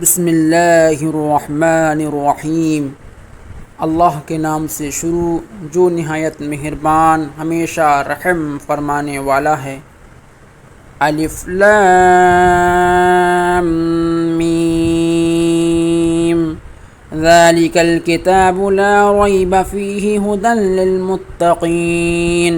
بسم اللہ الرحمن الرحیم۔ اللہ کے نام سے شروع جو نہایت مہربان ہمیشہ رحم فرمانے والا ہے۔ الف لام میم ذالک الکتاب لا ریب فیہ ھدی للمتقین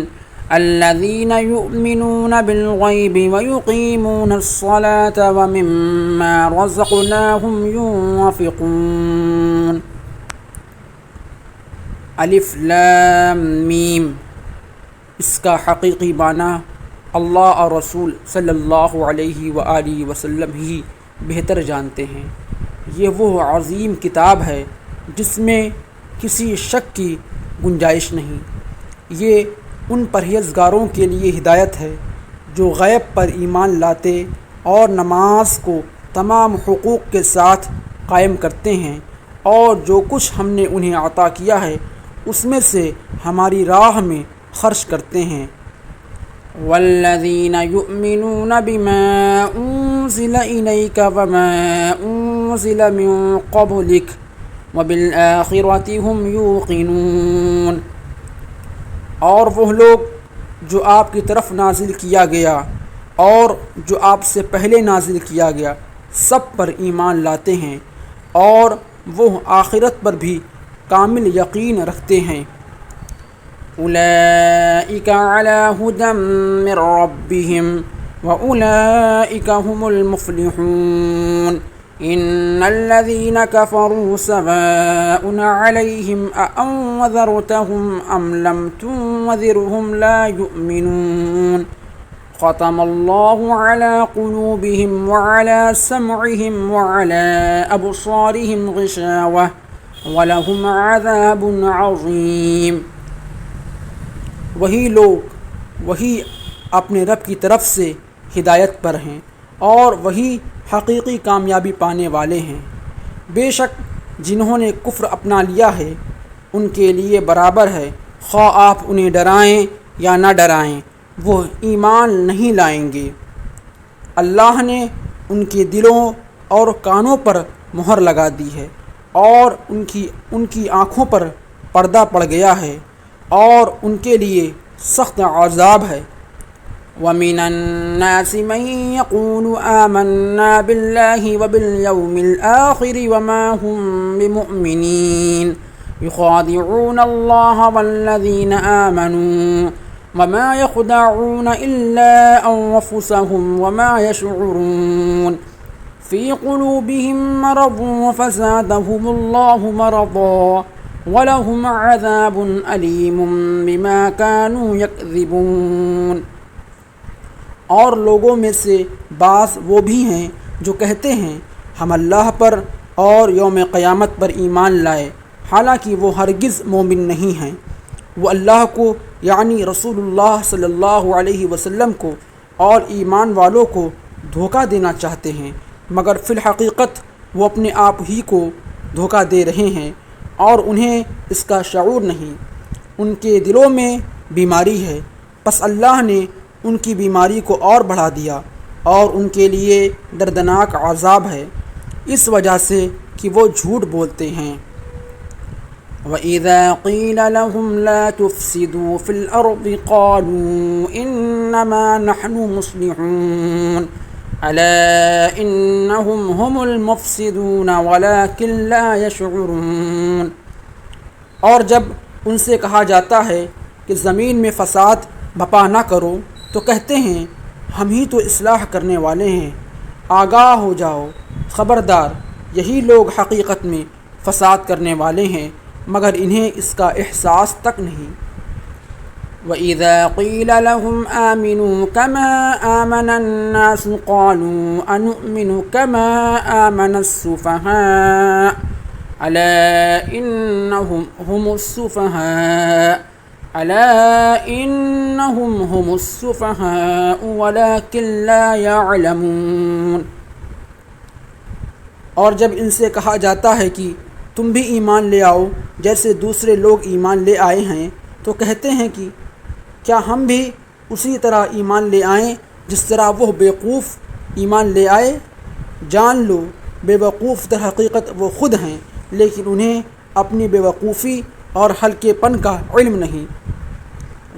الذین یؤمنون بالغیب ویقیمون الصلاة ومما رزقناہم ینفقون۔ الف لام میم، اس کا حقیقی معنی اللہ اور رسول صلی اللہ علیہ وآلہ وسلم ہی بہتر جانتے ہیں۔ یہ وہ عظیم کتاب ہے جس میں کسی شک کی گنجائش نہیں۔ یہ ان پرہیزگاروں کے لیے ہدایت ہے جو غیب پر ایمان لاتے اور نماز کو تمام حقوق کے ساتھ قائم کرتے ہیں، اور جو کچھ ہم نے انہیں عطا کیا ہے اس میں سے ہماری راہ میں خرچ کرتے ہیں۔ والذین یؤمنون بما انزل الیک وما انزل من قبلک وبالآخرۃ هم یوقنون۔ اور وہ لوگ جو آپ کی طرف نازل کیا گیا اور جو آپ سے پہلے نازل کیا گیا سب پر ایمان لاتے ہیں، اور وہ آخرت پر بھی کامل یقین رکھتے ہیں۔ اولئک علی ھدی من ربہم واولئک ھم المفلحون۔ ان الذین کفروا سواء علیہم اانذرتہم ام لم تنذرہم لا یؤمنون۔ ختم اللہ علی قلوبہم وعلی سمعہم وعلی ابصارہم غشاوہ وَلَهُمْ عَذَابٌ عَظِيمٌ۔ وہی لوگ وہی اپنے رب کی طرف سے ہدایت پر ہیں اور وہی حقیقی کامیابی پانے والے ہیں۔ بے شک جنہوں نے کفر اپنا لیا ہے ان کے لیے برابر ہے، خواہ آپ انہیں ڈرائیں یا نہ ڈرائیں، وہ ایمان نہیں لائیں گے۔ اللہ نے ان کے دلوں اور کانوں پر مہر لگا دی ہے اور ان کی آنکھوں پر پردہ پڑ گیا ہے، اور ان کے لیے سخت عذاب ہے۔ وَمِنَ النَّاسِ مَن يَقُولُ آمَنَّا بِاللَّهِ وَبِالْيَوْمِ الْآخِرِ وَمَا هُم بِمُؤْمِنِينَ يُخَادِعُونَ اللَّهَ وَالَّذِينَ آمَنُوا وَمَا يَخْدَعُونَ إِلَّا أَنفُسَهُمْ وَمَا يَشْعُرُونَ۔ فی قلوبہم مرض فزادہم اللہ مرضا ولہم عذاب علیم بما کانوا یکذبون۔ اور لوگوں میں سے بعض وہ بھی ہیں جو کہتے ہیں ہم اللہ پر اور یوم قیامت پر ایمان لائے، حالانکہ وہ ہرگز مومن نہیں ہیں۔ وہ اللہ کو یعنی رسول اللہ صلی اللہ علیہ وسلم کو اور ایمان والوں کو دھوکہ دینا چاہتے ہیں، مگر فی الحقیقت وہ اپنے آپ ہی کو دھوکہ دے رہے ہیں اور انہیں اس کا شعور نہیں۔ ان کے دلوں میں بیماری ہے، پس اللہ نے ان کی بیماری کو اور بڑھا دیا اور ان کے لیے دردناک عذاب ہے، اس وجہ سے کہ وہ جھوٹ بولتے ہیں۔ وَإِذَا قِيلَ لَهُمْ لَا تُفْسِدُوا فِي الْأَرْضِ قَالُوا إِنَّمَا نَحْنُ مُصْلِحُونَ أَلَا إِنَّهُمْ هُمُ الْمُفْسِدُونَ وَلَكِنْ لَا يَشْعُرُونَ۔ اور جب ان سے کہا جاتا ہے کہ زمین میں فساد بپا نہ کرو تو کہتے ہیں ہم ہی تو اصلاح کرنے والے ہیں، آگاہ ہو جاؤ، خبردار، یہی لوگ حقیقت میں فساد کرنے والے ہیں مگر انہیں اس کا احساس تک نہیں۔ وَإِذَا قِيلَ لَهُمْ آمِنُوا كَمَا آمَنَ النَّاسُ قَالُوا أَنُؤْمِنُ كَمَا آمَنَ السُّفَهَاءُ أَلَا إِنَّهُمْ هُمُ السُّفَهَاءُ وَلَكِنْ لَا يَعْلَمُونَ۔ اور جب ان سے کہا جاتا ہے کہ تم بھی ایمان لے آؤ جیسے دوسرے لوگ ایمان لے آئے ہیں تو کہتے ہیں کہ کیا ہم بھی اسی طرح ایمان لے آئیں جس طرح وہ بیوقوف ایمان لے آئے؟ جان لو بیوقوف در حقیقت وہ خود ہیں، لیکن انہیں اپنی بیوقوفی اور ہلکے پن کا علم نہیں۔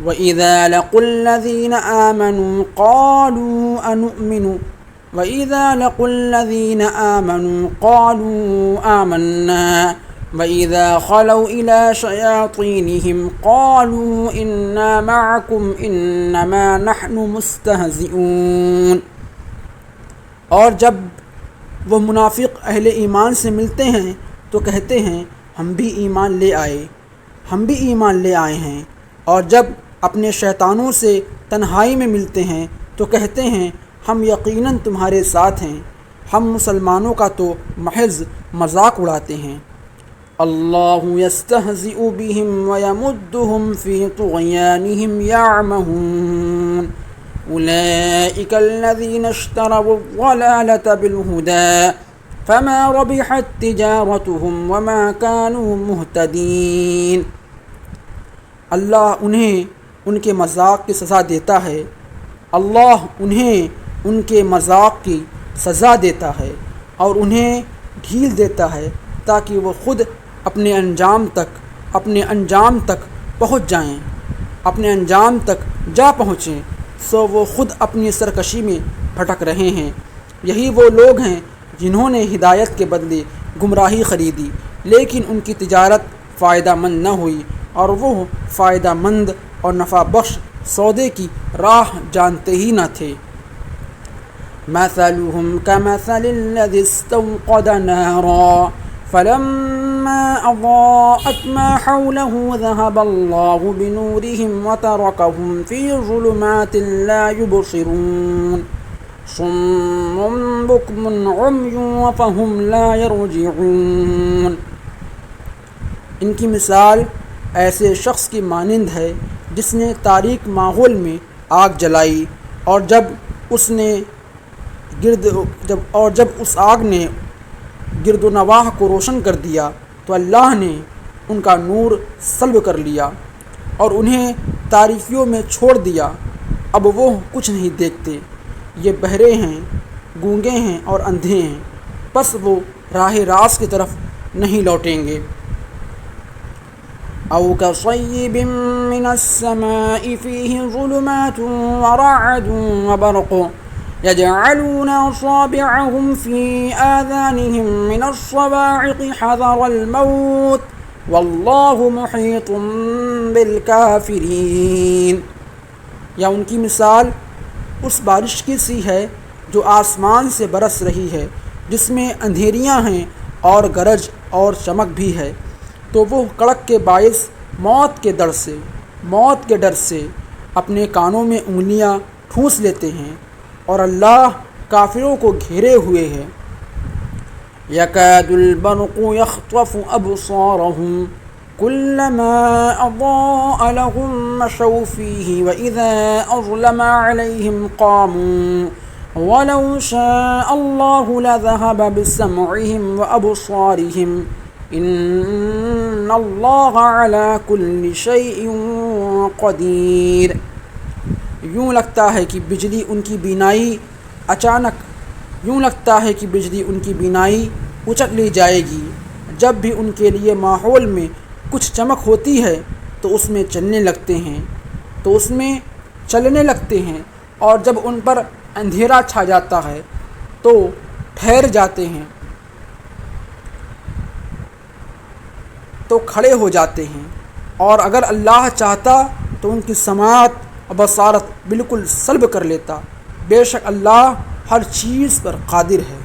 وَإِذَا لَقُوا الَّذِينَ آمَنُوا قَالُوا أَنُؤْمِنُ وَإِذَا لَقُوا الَّذِينَ آمَنُوا قَالُوا آمَنَّا وَإِذَا خَلَوْا إِلَى شَيَاطِينِهِمْ قَالُوا إِنَّا مَعَكُمْ إِنَّمَا نَحْنُ مُسْتَهْزِئُونَ۔ اور جب وہ منافق اہل ایمان سے ملتے ہیں تو کہتے ہیں ہم بھی ایمان لے آئے، ہم بھی ایمان لے آئے ہیں، اور جب اپنے شیطانوں سے تنہائی میں ملتے ہیں تو کہتے ہیں ہم یقیناً تمہارے ساتھ ہیں، ہم مسلمانوں کا تو محض مذاق اڑاتے ہیں۔ اللہ یستہزئ بہم ویمدہم فی طغیانہم یعمہون اولئک الذین اشتروا الضلالۃ بالہدی فما ربحت تجارتہم وما کانوا مہتدین۔ اللہ انہیں ان کے مذاق کی سزا دیتا ہے، اللہ انہیں ان کے مذاق کی سزا دیتا ہے اور انہیں ڈھیل دیتا ہے تاکہ وہ خود اپنے انجام تک پہنچ جائیں، اپنے انجام تک جا پہنچیں، سو وہ خود اپنی سرکشی میں بھٹک رہے ہیں۔ یہی وہ لوگ ہیں جنہوں نے ہدایت کے بدلے گمراہی خریدی، لیکن ان کی تجارت فائدہ مند نہ ہوئی اور وہ فائدہ مند اور نفع بخش سودے کی راہ جانتے ہی نہ تھے۔ مثلهم كمثل الذي استوقد نارا فلما أضاءت ما حوله ذهب الله بنورهم وتركهم في ظلمات لا يبصرون صم بكم عمي فهم لا يرجعون۔ ان کی مثال ایسے شخص کی مانند ہے جس نے تاریک ماحول میں آگ جلائی، اور جب اس آگ نے گرد و نواح کو روشن کر دیا تو اللہ نے ان کا نور سلب کر لیا اور انہیں تاریکیوں میں چھوڑ دیا، اب وہ کچھ نہیں دیکھتے، یہ بہرے ہیں، گونگے ہیں اور اندھے ہیں، پس وہ راہ راست کی طرف نہیں لوٹیں گے۔ أو كصيب من السماء فيه ظلمات ورعد وبرق يجعلون أصابعهم في آذانهم من الصواعق حذر الموت والله محيط بالكافرين۔ یا ان کی مثال اس بارش کی سی ہے جو آسمان سے برس رہی ہے، جس میں اندھیریاں ہیں اور گرج اور چمک بھی ہے، تو وہ کڑک کے باعث موت کے ڈر سے اپنے کانوں میں انگلیاں ٹھونس لیتے ہیں، اور اللہ کافروں کو گھیرے ہوئے ہے۔ یکاد البرق یخطف ابصارهم كلما اضاء لهم مشوا فيه واذا اظلم عليهم قاموا ولو شاء الله لذهب بسمعهم وابصارهم ان اللہ علی کل شیء قدیر۔ یوں لگتا ہے کہ بجلی ان کی بینائی اچک لی جائے گی، جب بھی ان کے لیے ماحول میں کچھ چمک ہوتی ہے تو اس میں چلنے لگتے ہیں اور جب ان پر اندھیرا چھا جاتا ہے تو ٹھہر جاتے ہیں، تو کھڑے ہو جاتے ہیں، اور اگر اللہ چاہتا تو ان کی سماعت اور بصارت بالکل سلب کر لیتا۔ بے شک اللہ ہر چیز پر قادر ہے۔